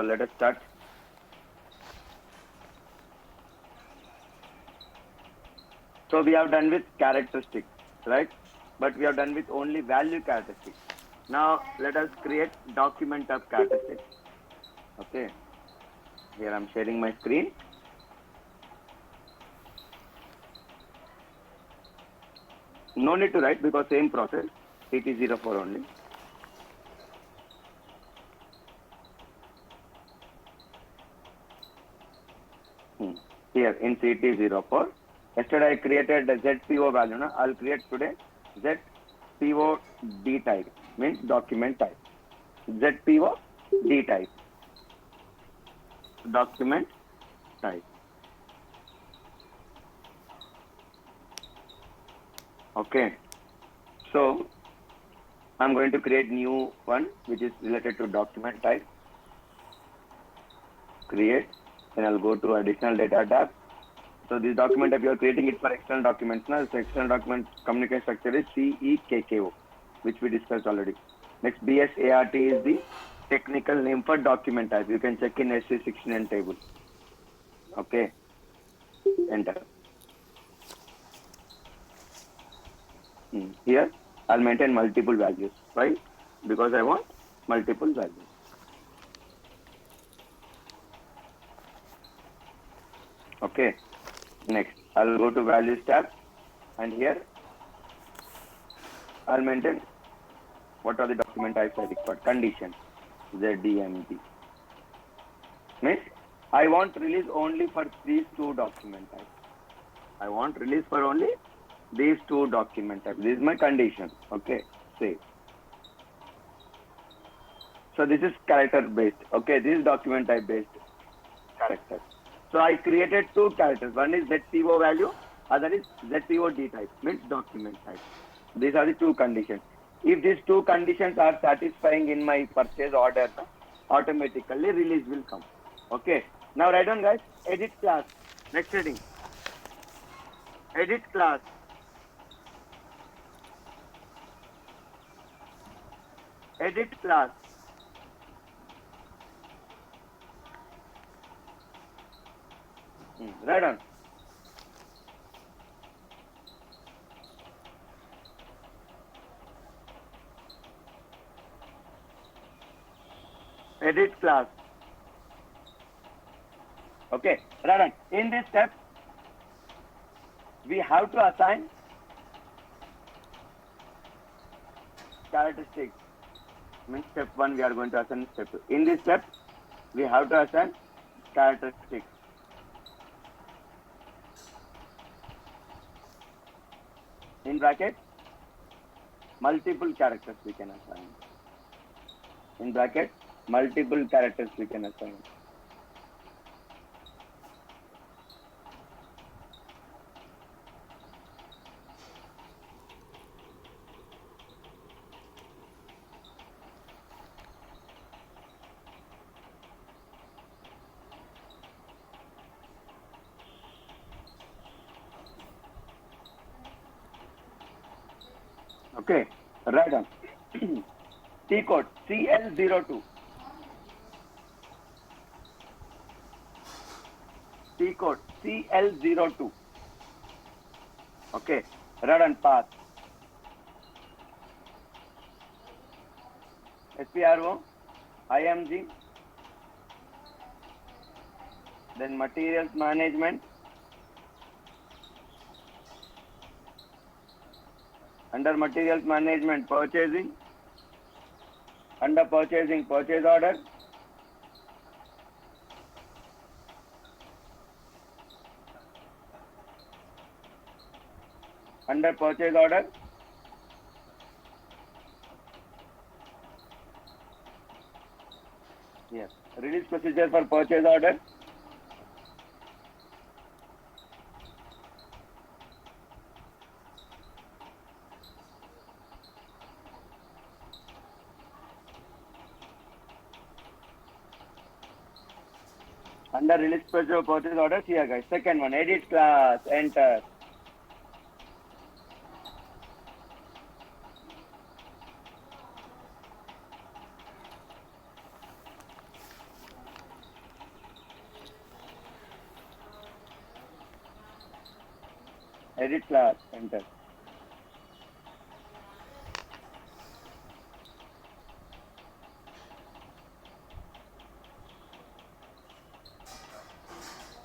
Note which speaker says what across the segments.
Speaker 1: let us start. So we have done with characteristics, right? But we have done with only value characteristics. Now let us create document of characteristics. Okay. Here I'm sharing my screen. No need to write because same process, CT04 only. Here in CT04, yesterday I created the ZPO value. No? I'll create today ZPO D type, means document type. ZPO D type, document type. Okay. So I'm going to create new one which is related to document type. Create, then I'll go to additional data tab. So this document type you are creating it for external documents. Now this external document communication structure is CEKKO, which we discussed already. Next, BSART is the technical name for document type. You can check in SC69 table. Okay. Enter. Here I'll maintain multiple values. Why? Because I want multiple values. Okay. Next, I'll go to values tab, and here I'll maintain what are the document types I required. Condition ZDMP. Means I want release only for these two document types. I want release for only these two document types. This is my condition. Okay. Save. So this is character based. Okay. This is document type based character. So I created two characters. One is ZPO value, other is ZPO D type, means document type. These are the two conditions. If these two conditions are satisfying in my purchase order, automatically release will come. Okay. Now write down, guys. Edit class. Next heading. Edit class. Edit class. Write down. Edit class. Okay. Write down. In this step, we have to assign characteristics. Means step 1 we are going to assign step 2. In this step, we have to assign characteristics. In bracket, multiple characters we can assign. In bracket, multiple characters we can assign. Okay, write down. T code CL02. T code CL02. Okay, write down path. SPRO, IMG, then materials management. Under materials management, purchasing. Under purchasing, purchase order. Under purchase order, yes, release procedure for purchase order. Under release procedure of purchase orders, here guys, second one, edit class, enter. edit class, enter.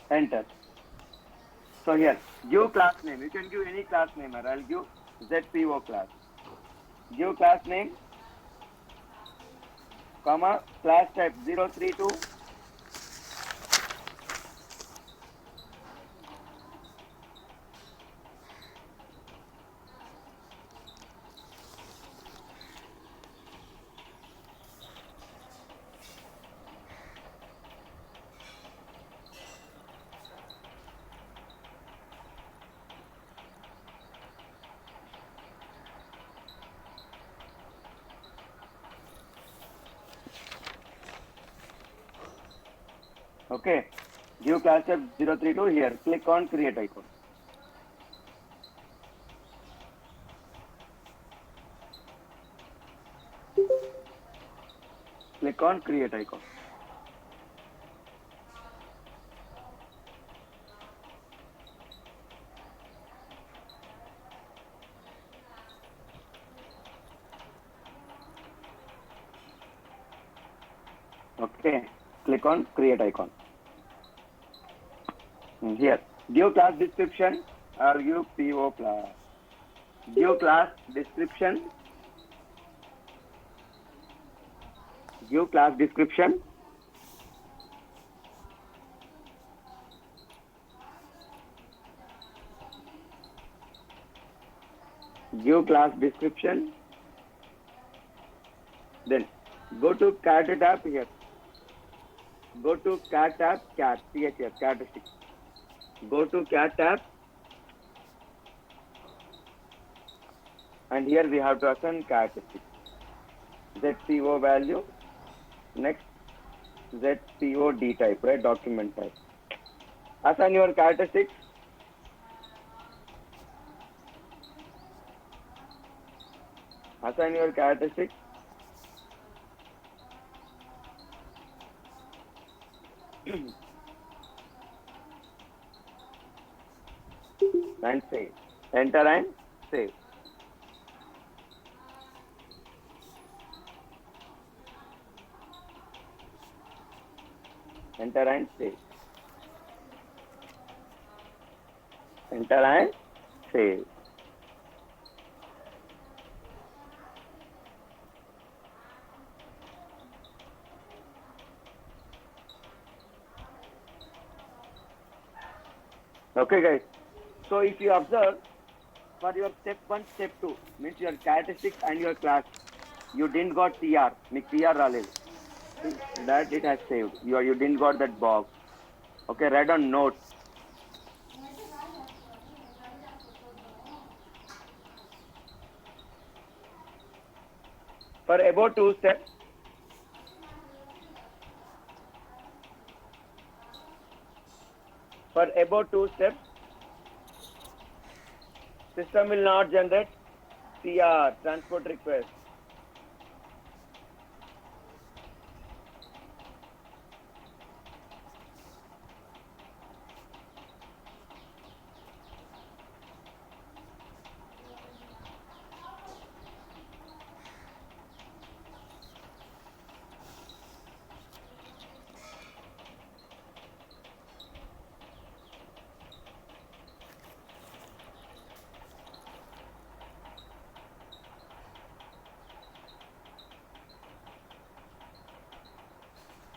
Speaker 1: Enter. So here, give class name. You can give any class name. I'll give ZPO class. Give class name, comma, class type 032. Okay. Give class type 032 here. Click on create icon. Click on create icon. Okay. Click on create icon. Here. Give class description or give PO class. Give class description. Give class description. Give class description. Then go to character tab here. Go to cat tab, cat, CHF, characteristics. Go to cat tab. And here we have to assign characteristics. ZPO value. Next, ZPO D type, right? Document type. Assign your characteristics. Assign your characteristics. And save. Enter and save. Enter and save. Enter and save. Okay, guys. So if you observe, for your step 1, step 2, means your characteristics and your class, you didn't got TR, మీకు TR రాలేదు. That it has saved. You didn't got that box. Okay, write on notes. For about 2 steps, system will not generate TR, transport request.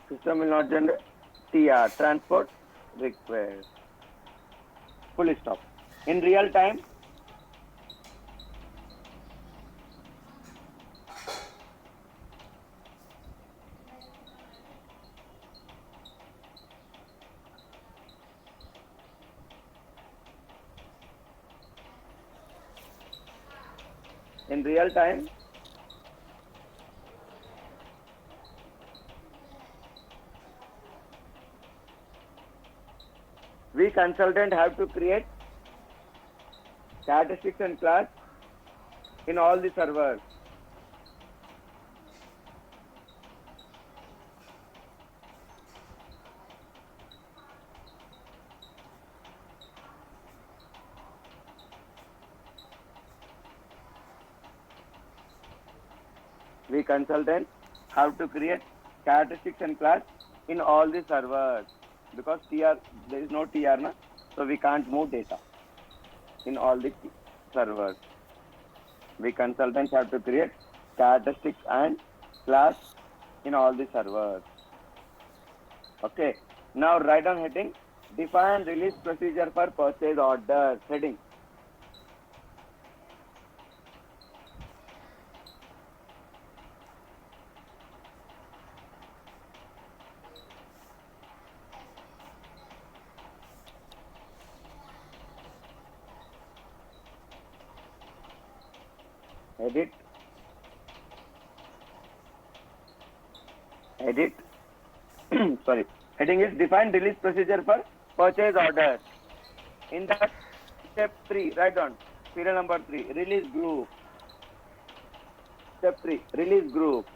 Speaker 1: System will not generate TR, transport request. Full stop. In real time, we consultant have to create statistics and class in all the servers. we consultants have to create characteristics and class in all the servers, because TR, there is no TR, na? So we can't move data in all the servers. We consultants have to create characteristics and class in all the servers. Okay. Now write down heading, define release procedure for purchase orders. Heading. Edit. Edit. Sorry. Heading is define release procedure for purchase orders. In that step 3, write down serial number 3, release group. Step 3, release group.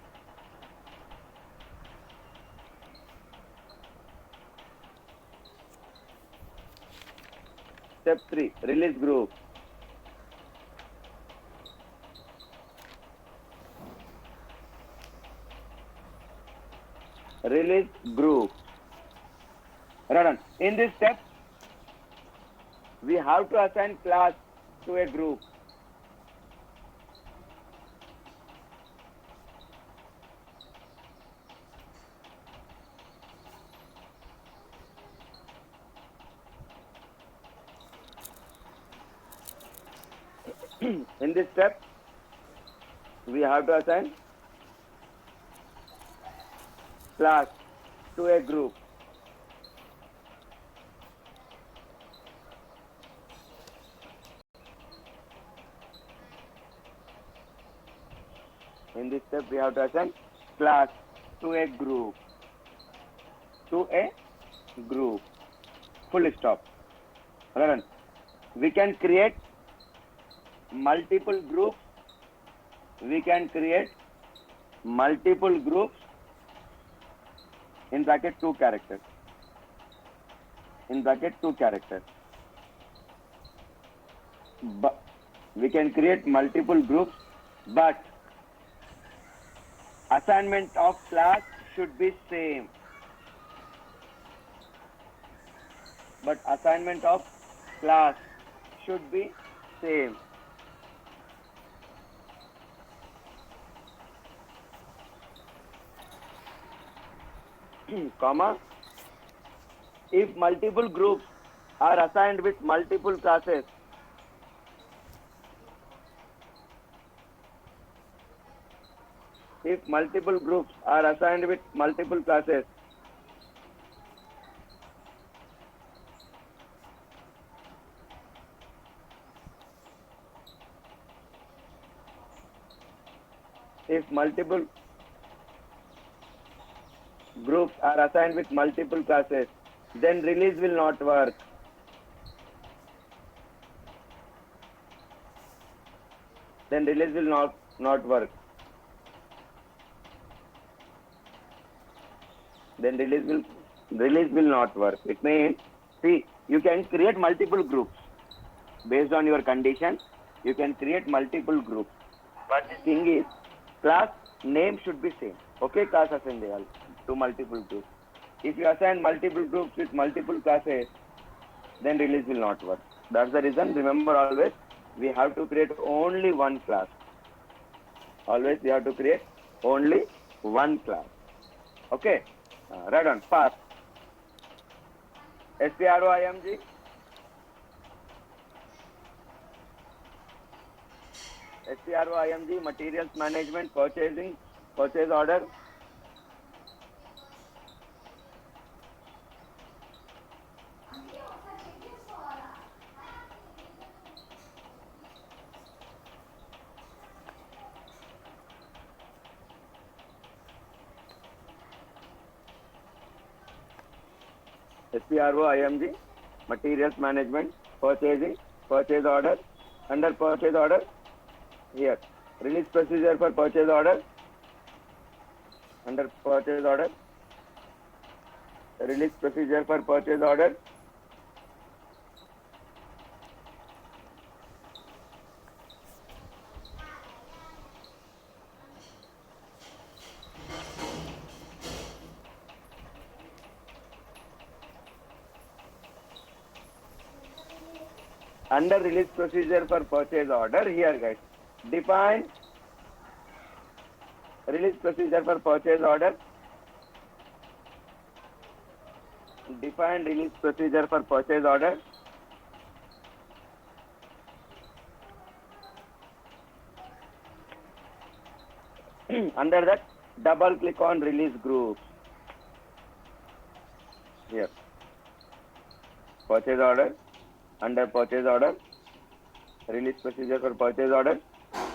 Speaker 1: Step 3, release group. Release group. Right on. In this step, we have to assign class to a group. In this step, we have to assign class to a group. In this step, we have to assign class to a group. To a group. Full stop. Right. We can create multiple groups. We can create multiple groups in bracket 2 characters. In bracket 2 characters. But we can create multiple groups, but assignment of class should be same. But assignment of class should be same. Comma, if multiple groups are assigned with multiple classes, if multiple groups are assigned with multiple classes, if multiple groups are assigned with multiple classes, then release will not work. Then release will not work. Then release will not work. It means, see, you can create multiple groups based on your condition. You can create multiple groups, but the thing is, class name should be same. Okay, class assign to multiple groups. If you assign multiple groups with multiple classes, then release will not work. That's the reason. Remember, always we have to create only one class. Always we have to create only one class. Okay. Right on. Pass. SPROIMG. SPROIMG, materials management, purchasing, purchase order. SPROIMG, materials management, purchasing, purchase order. Under purchase order, here, release procedure for purchase order. Under purchase order, release procedure for purchase order. Under release procedure for purchase order, here guys, define release procedure for purchase order. Define release procedure for purchase order. Under that, double click on release groups. Here, purchase order. Under purchase order, release procedure for purchase order.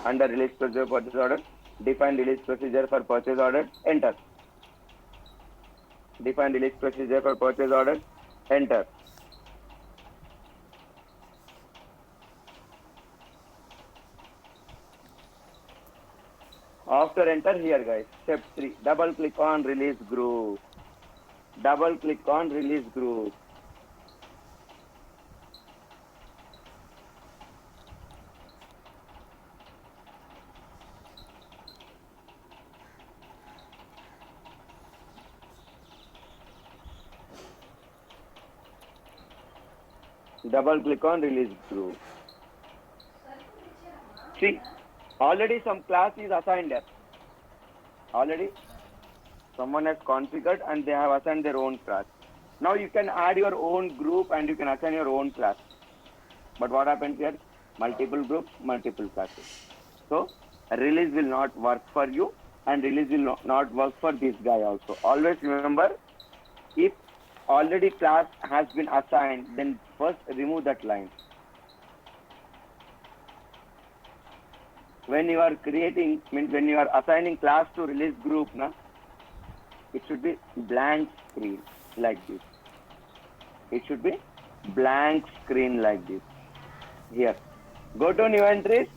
Speaker 1: Under release procedure for purchase order, define release procedure for purchase order. Enter. Define release procedure for purchase order. Enter. After enter, here guys, step 3, double click on release group. Double click on release group. Double click on release group. See, already some class is assigned there. Already someone has configured and they have assigned their own class. Now you can add your own group and you can assign your own class. But what happens here? Multiple groups, multiple classes. So release will not work for you and release will not work for this guy also. Always remember, if already class has been assigned, then first remove that line. When you are creating, means when you are assigning class to release group, it should be blank screen like this. It should be blank screen like this. Here, go to new entries.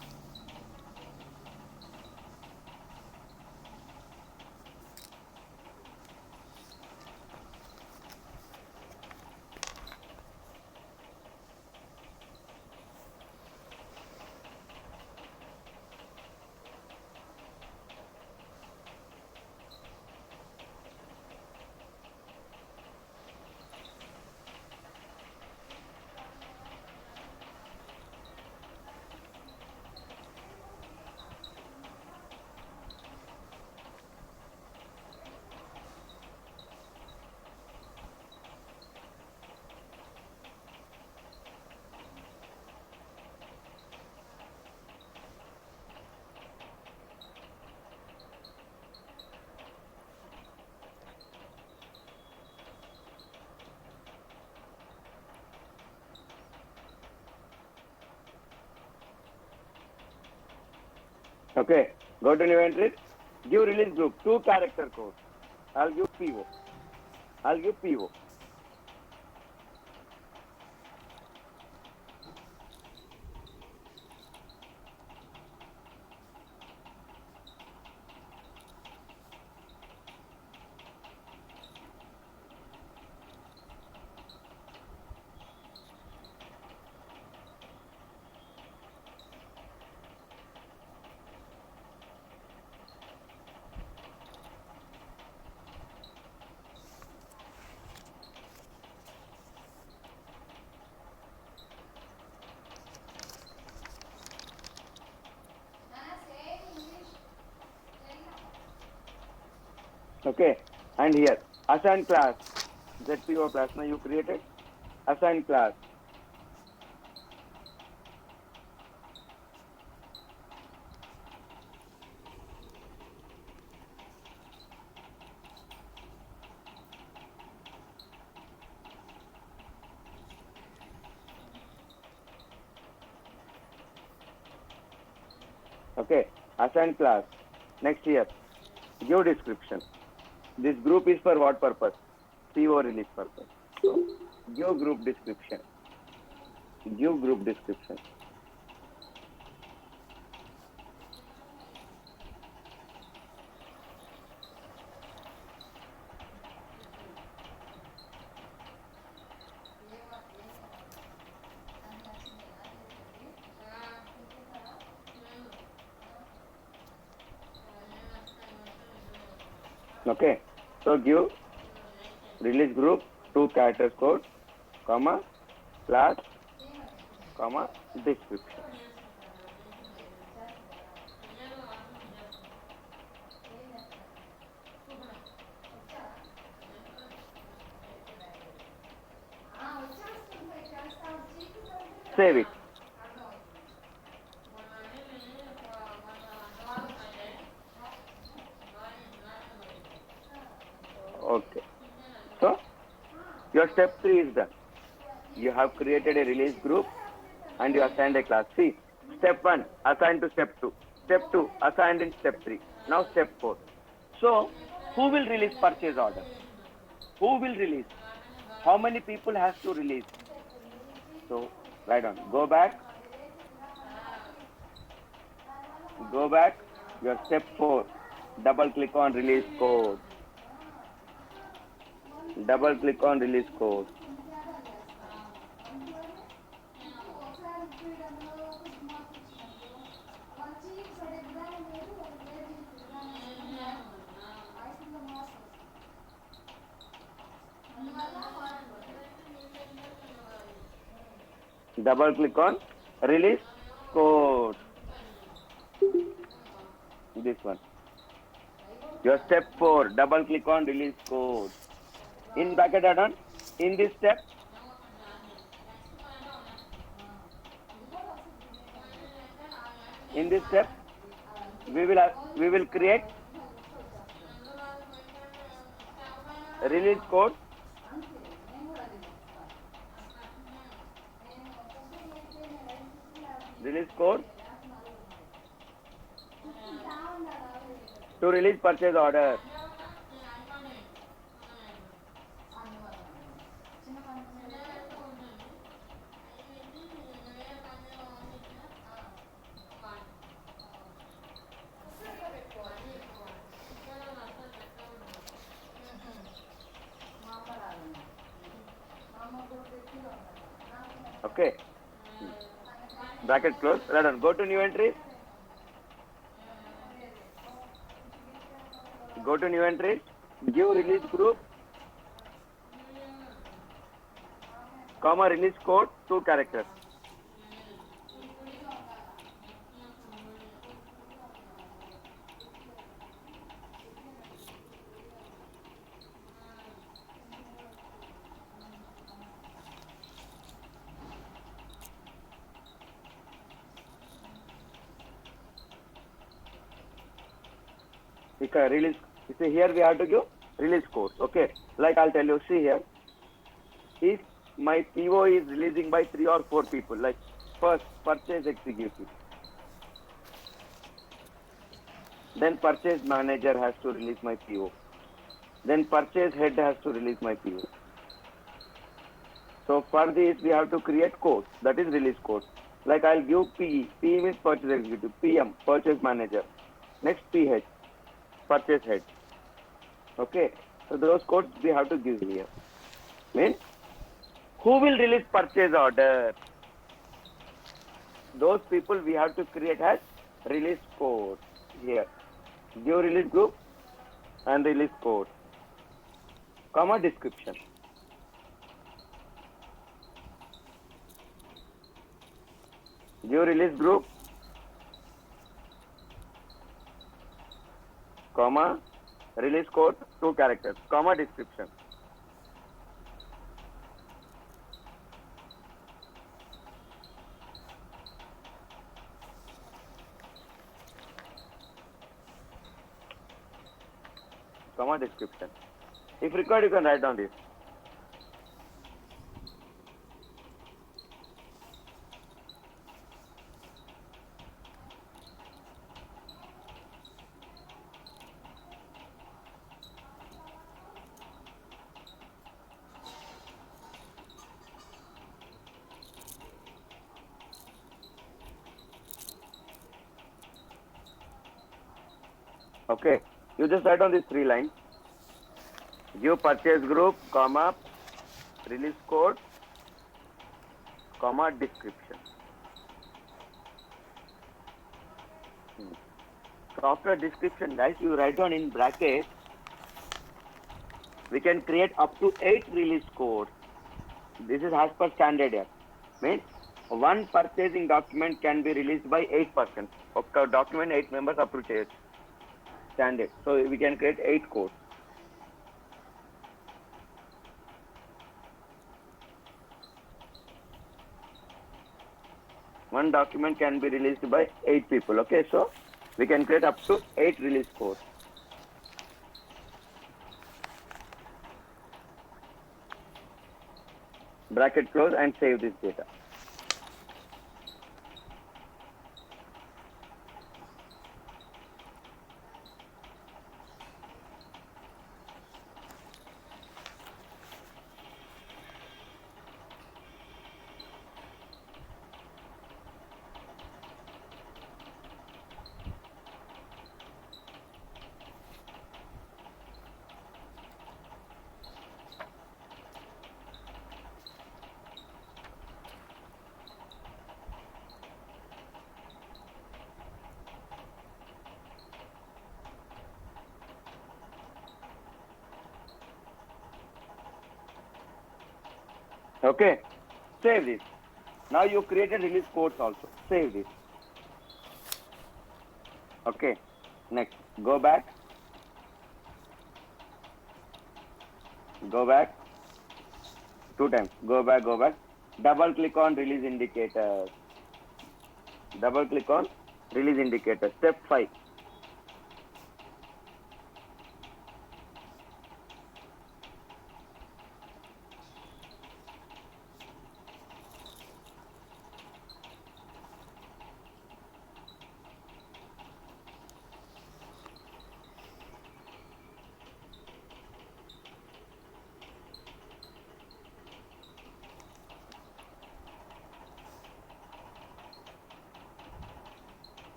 Speaker 1: Okay, go to new entries. Give release group 2 character code. I'll give PO. I'll give PO. Okay, and here assign class, ZPO class. Now you created assign class. Okay, assign class. Next here, give description. This group is for what purpose? PO release purpose. So give group description. Give group description. Okay, so give release group 2 characters code, comma, class, comma description. Save it. Okay. So your step 3 is done. You have created a release group and you assigned a class. See, step 1 assigned to step 2. Step 2 assigned in step 3. Now step 4. So who will release purchase order? Who will release? How many people has to release? So write down. Go back. Your step 4. Double click on release code. Double click on release code. Double click on release code. This one. Your step 4. Double click on release code. In bracket add-on. In this step, we will create release code. Release code to release purchase order. Okay. Bracket close. Right on. Go to new entry. Go to new entry. Give release group, comma release code, 2 characters. Release. See here we have to give release code. Okay. Like I'll tell you. See here. If my PO is releasing by 3 or 4 people, like first purchase executive, then purchase manager has to release my PO, then purchase head has to release my PO. So for this we have to create code, that is release code. Like I'll give PE. PE means purchase executive, PM purchase manager, next PH purchase head. Okay, so those codes we have to give here. Means who will release purchase order? Those people we have to create as release code here. Give release group and release code, comma description. Give release group, comma release code, 2 characters, comma description. Comma description. If required, you can write down this. Okay, you just write on these 3 lines. Give purchase group, comma release code, comma description. So after description, guys, you write down in bracket. We can create up to 8 release codes. This is as per standard here. Means one purchasing document can be released by 8 persons. Okay, document 8 members approve it. Standard. So we can create 8 codes. One document can be released by 8 people. Okay, so we can create up to 8 release codes. Bracket close and save this data. Okay, save this. Now you created release codes also. Save this. Okay, next, go back. Go back. 2 times. Go back. Double click on release indicator. Double click on release indicator. Step 5.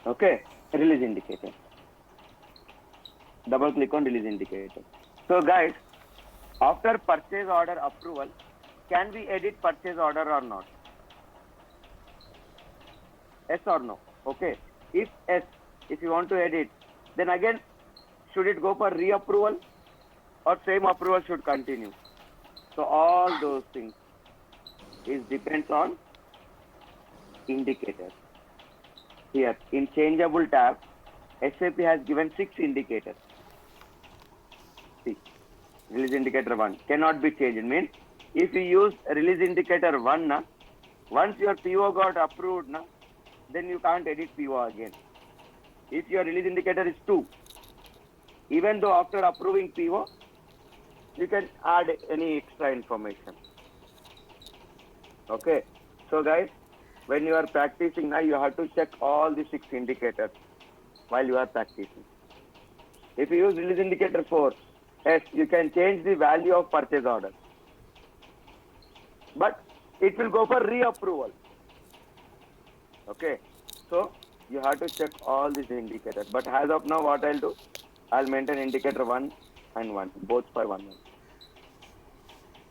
Speaker 1: Okay, release indicator. Double click on release indicator. So guys, after purchase order approval, can we edit purchase order or not? Yes or no? Okay. If yes, if you want to edit, then again, should it go for reapproval or same approval should continue? So all those things depends on indicators. Here in changeable tab, SAP has given 6 indicators. See, release indicator 1 cannot be changed. It means if you use release indicator 1, once your PO got approved, then you can't edit PO again. If your release indicator is 2, even though after approving PO, you can add any extra information. Okay, so guys, when you are practicing now, you have to check all the 6 indicators while you are practicing. If you use release indicator 4, yes, you can change the value of purchase order, but it will go for reapproval. Okay, so you have to check all these indicators. But as of now, what I'll do, I'll maintain indicator 1 and 1, both for 1.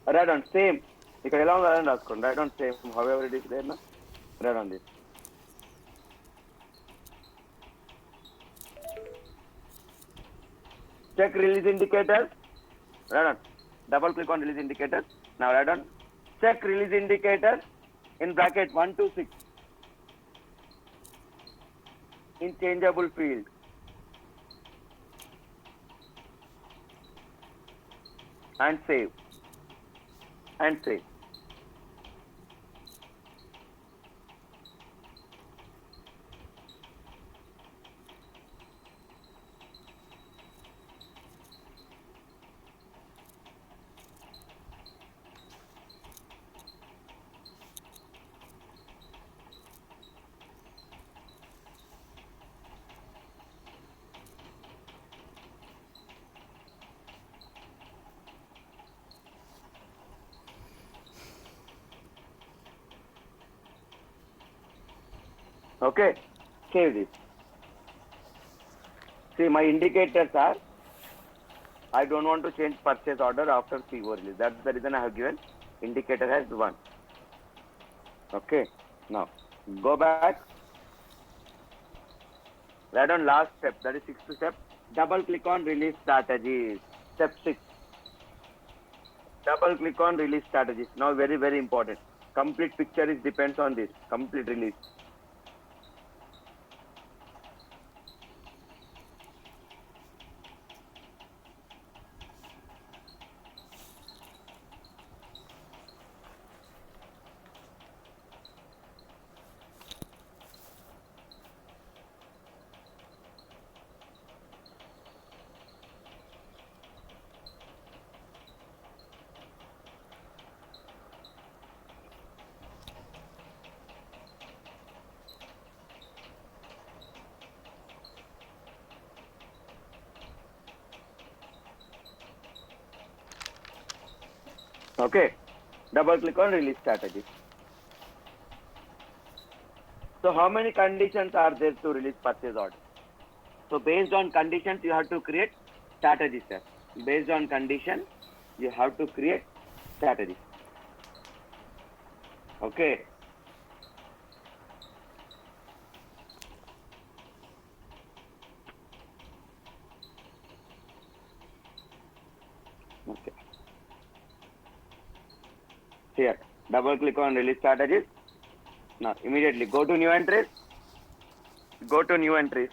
Speaker 1: Write on same. Write on same. However it is there, write on this. Check release indicators. Write on. Double click on release indicators. Now write on. Check release indicators in bracket 1 to 6 in changeable field. And save. And save. Okay, save this. See, my indicators are, I don't want to change purchase order after PO release. That's the reason I have given indicator as 1. Okay, now go back. Right on last step, that is 6th step. Double click on release strategies. Step 6. Double click on release strategies. Now very, very important. Complete picture is depends on this. Complete release. Okay. Double click on release strategy. So how many conditions are there to release purchase order? So based on conditions, you have to create strategy, sir. Based on condition, you have to create strategy. Okay. Okay. Here, double click on release strategies. Now immediately go to new entries. Go to new entries.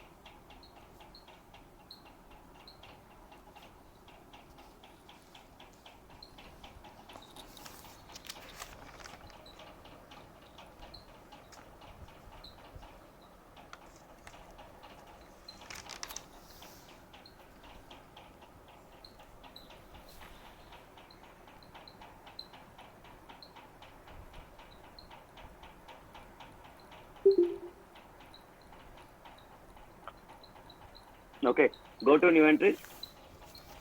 Speaker 1: Okay, go to new entries.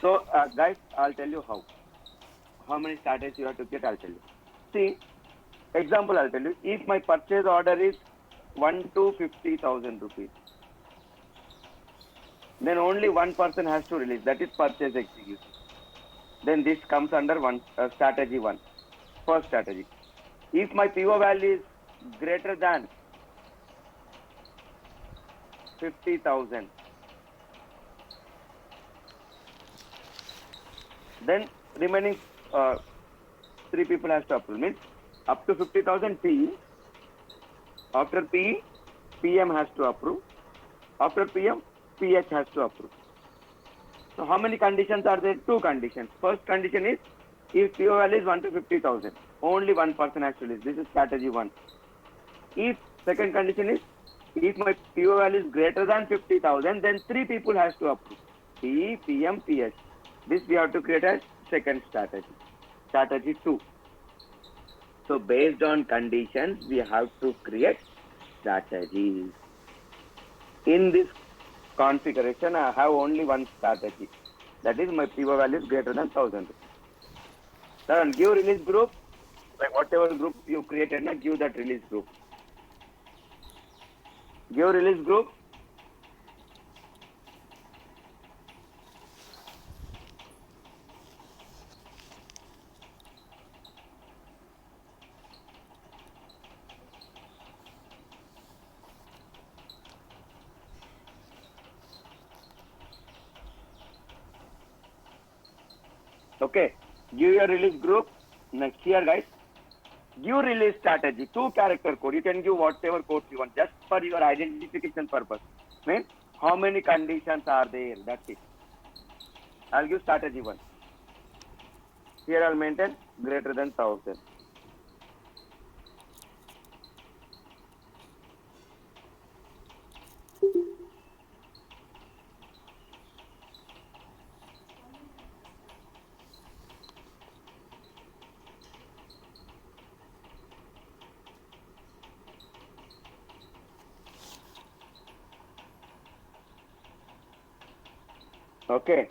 Speaker 1: So guys, I'll tell you how many strategies you have to get. I'll tell you. See, example, I'll tell you. If my purchase order is 1 to 50,000 rupees, then only one person has to release. That is purchase execution. Then this comes under one strategy one. First strategy. If my PO value is greater than 50,000, then remaining three people has to approve. Means up to 50,000 P. After P, PM has to approve. After PM, PH has to approve. So how many conditions are there? Two conditions. First condition is if PO value is 1 to 50,000, only one person has to release. This is strategy one. If second condition is if my PO value is greater than 50,000, then three people has to approve. P, PM, PH. This we have to create as second strategy. Strategy 2. So based on conditions, we have to create strategies. In this configuration, I have only one strategy. That is my PO value is greater than 1,000. Then give release group. Like whatever group you created, now give that release group. Give release group. Okay, give your release group. Next here, guys, give release strategy. 2-character code. You can give whatever code you want, just for your identification purpose. Means how many conditions are there? That's it. I'll give strategy 1. Here I'll maintain greater than 1,000. Okay.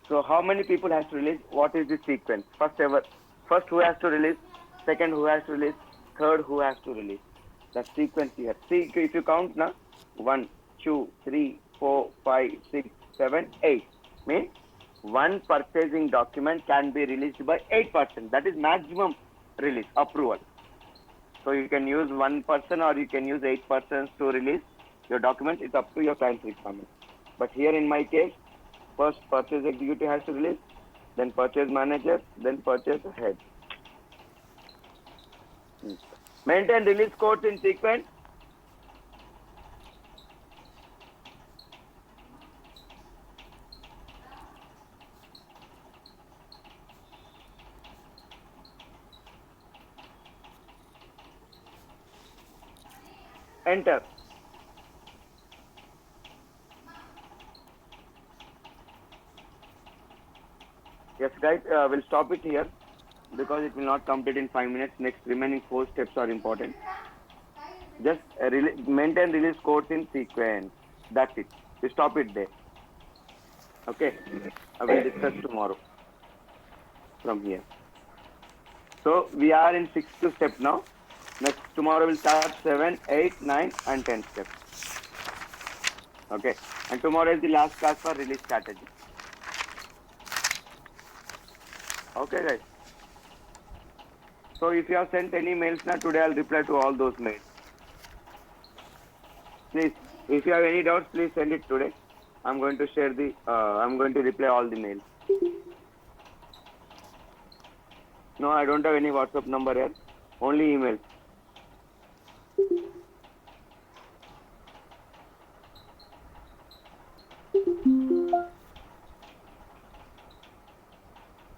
Speaker 1: So how many people has to release? What is the sequence? First who has to release, second who has to release, third who has to release. The sequence here. See, if you count now, 1, 2, 3, 4, 5, 6, 7, 8. Means one purchasing document can be released by 8%. That is maximum release approval. So you can use 1% or you can use 8% to release your document. It's up to your client's requirement. But here in my case, First, purchase executive has to release, then purchase manager, then purchase head. Maintain release codes in sequence. Enter. Yes, guys, we'll stop it here because it will not complete in 5 minutes. Next remaining 4 steps are important. Just maintain release codes in sequence. That's it. We stop it there. Okay. I will discuss tomorrow from here. So we are in 6th step now. Next tomorrow we'll start 7, 8, 9, and 10 steps. Okay. And tomorrow is the last class for release strategy. Okay, guys. So if you have sent any mails now, today I'll reply to all those mails. Please, if you have any doubts, please send it today. I'm going to share the, I'm going to reply all the mails. No, I don't have any WhatsApp number here. Only email.